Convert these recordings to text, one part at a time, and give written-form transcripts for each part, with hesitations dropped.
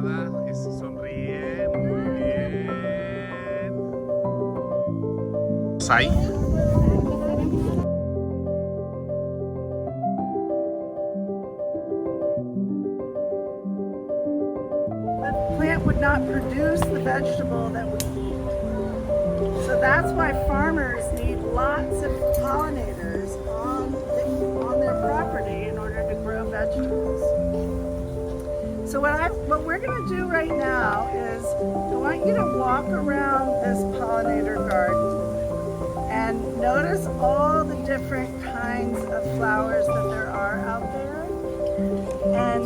mirada, sonríe, muy bien. ¿Ahí? The plant would not produce the vegetable that we eat. So that's why farmers need lots of pollinators on their property in order to grow vegetables. So what we're going to do right now is I want you to walk around this pollinator garden and notice all the different kinds of flowers that there are out there. And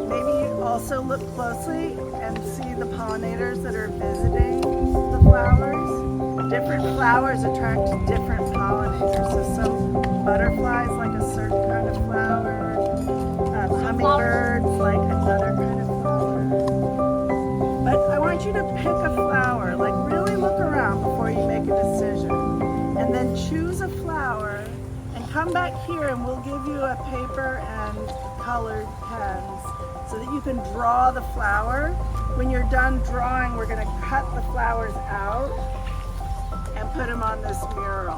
maybe you also look closely and see the pollinators that are visiting the flowers. Different flowers attract different pollinators. So some butterflies like a certain kind of flower, hummingbirds like another kind of flower. But I want you to pick a flower, like really look around before you make a decision. And then choose a flower and come back here and we'll give you a paper and colored pens so that you can draw the flower. When you're done drawing, we're going to cut the flowers out and put them on this mural.